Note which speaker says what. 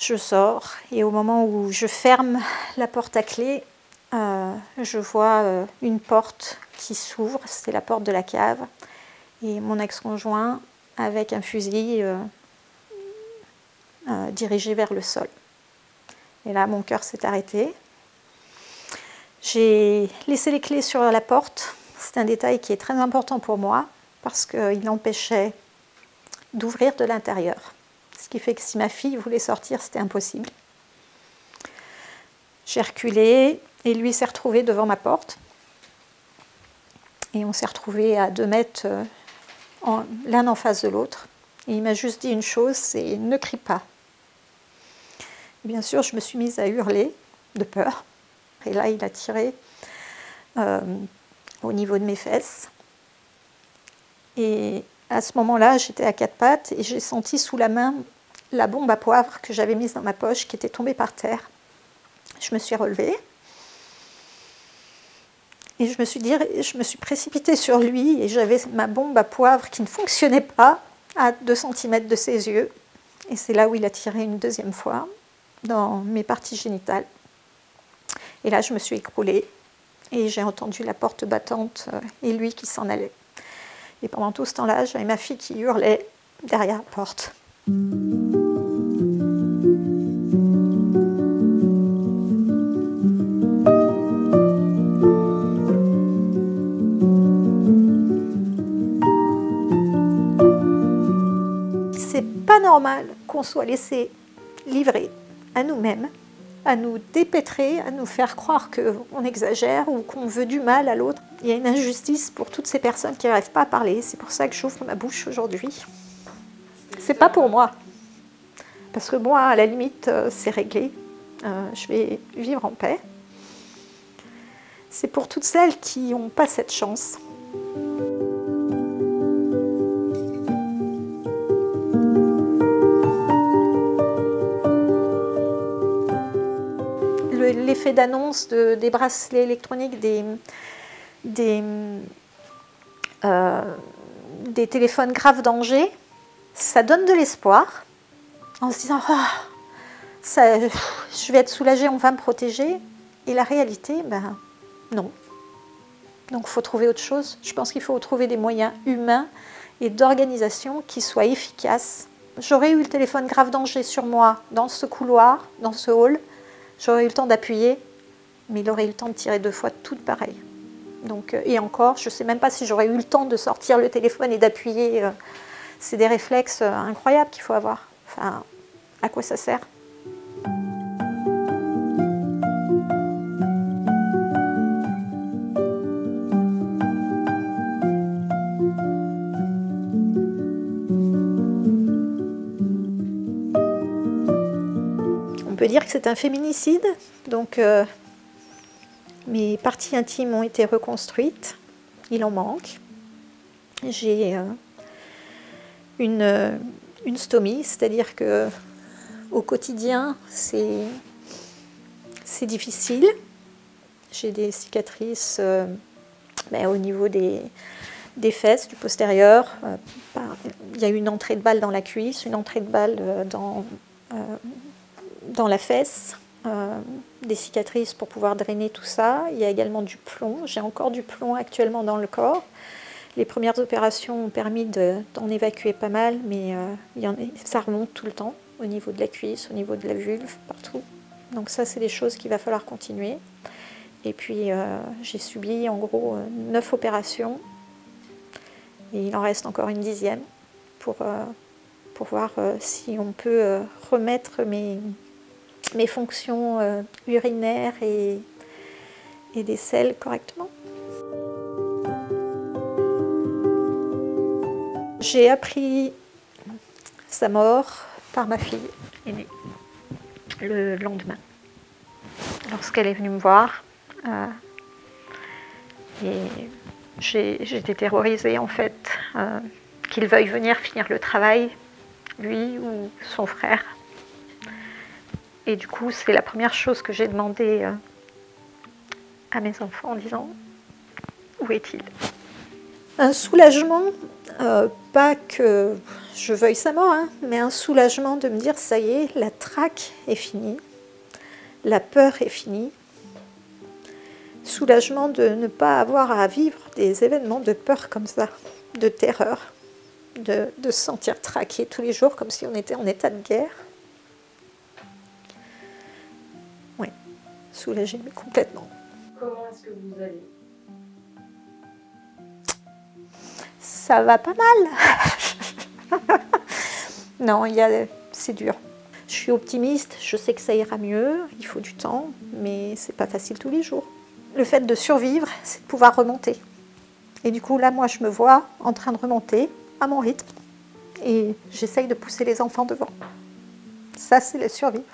Speaker 1: Je sors et au moment où je ferme la porte à clé, je vois une porte qui s'ouvre, c'est la porte de la cave, et mon ex-conjoint avec un fusil dirigé vers le sol. Et là, mon cœur s'est arrêté. J'ai laissé les clés sur la porte. C'est un détail qui est très important pour moi parce qu'il empêchait d'ouvrir de l'intérieur. Ce qui fait que si ma fille voulait sortir, c'était impossible. J'ai reculé et lui s'est retrouvé devant ma porte. Et on s'est retrouvés à 2 mètres, l'un en face de l'autre. Et il m'a juste dit une chose, c'est « ne crie pas ». Bien sûr, je me suis mise à hurler de peur. Et là, il a tiré au niveau de mes fesses. Et à ce moment-là, j'étais à 4 pattes et j'ai senti sous la main la bombe à poivre que j'avais mise dans ma poche qui était tombée par terre. Je me suis relevée et je me suis précipitée sur lui et j'avais ma bombe à poivre qui ne fonctionnait pas à 2 cm de ses yeux. Et c'est là où il a tiré une 2e fois dans mes parties génitales. Et là, je me suis écroulée et j'ai entendu la porte battante et lui qui s'en allait. Et pendant tout ce temps-là, j'avais ma fille qui hurlait derrière la porte. C'est pas normal qu'on soit laissé livrer à nous-mêmes, à nous dépêtrer, à nous faire croire qu'on exagère ou qu'on veut du mal à l'autre. Il y a une injustice pour toutes ces personnes qui n'arrivent pas à parler. C'est pour ça que j'ouvre ma bouche aujourd'hui. C'est pas pour moi. Parce que moi, à la limite, c'est réglé. Je vais vivre en paix. C'est pour toutes celles qui n'ont pas cette chance. L'effet d'annonce des bracelets électroniques, des téléphones grave danger, ça donne de l'espoir en se disant oh, je vais être soulagée, on va me protéger. Et la réalité, ben non. Donc il faut trouver autre chose. Je pense qu'il faut trouver des moyens humains et d'organisation qui soient efficaces. J'aurais eu le téléphone grave danger sur moi dans ce couloir, dans ce hall. J'aurais eu le temps d'appuyer, mais il aurait eu le temps de tirer 2 fois tout pareil. Donc, et encore, je ne sais même pas si j'aurais eu le temps de sortir le téléphone et d'appuyer. C'est des réflexes incroyables qu'il faut avoir. Enfin, à quoi ça sert ? On peut dire que c'est un féminicide, donc mes parties intimes ont été reconstruites, il en manque. J'ai une stomie, c'est-à-dire que au quotidien c'est difficile. J'ai des cicatrices au niveau des fesses, du postérieur. Il y a eu une entrée de balle dans la cuisse, une entrée de balle dans la fesse, des cicatrices pour pouvoir drainer tout ça. Il y a également du plomb. J'ai encore du plomb actuellement dans le corps. Les premières opérations ont permis d'en évacuer pas mal, mais ça remonte tout le temps au niveau de la cuisse, au niveau de la vulve, partout. Donc ça, c'est des choses qu'il va falloir continuer. Et puis, j'ai subi en gros 9 opérations. Et il en reste encore une 10e pour voir si on peut remettre mes fonctions urinaires et des selles correctement. J'ai appris sa mort par ma fille aînée le lendemain, lorsqu'elle est venue me voir. Et j'étais terrorisée en fait, qu'il veuille venir finir le travail, lui ou son frère. Et du coup, c'est la première chose que j'ai demandé à mes enfants en disant « Où est-il » Un soulagement, pas que je veuille sa mort, hein, mais un soulagement de me dire ça y est, la traque est finie, la peur est finie. Soulagement de ne pas avoir à vivre des événements de peur comme ça, de terreur, de se sentir traqué tous les jours comme si on était en état de guerre. Oui, soulagé, mais complètement.
Speaker 2: Comment est-ce que vous allez?
Speaker 1: Ça va pas mal. Non, c'est dur. Je suis optimiste, je sais que ça ira mieux, il faut du temps, mais c'est pas facile tous les jours. Le fait de survivre, c'est de pouvoir remonter. Et du coup, là, moi, je me vois en train de remonter à mon rythme. Et j'essaye de pousser les enfants devant. Ça, c'est le survivre.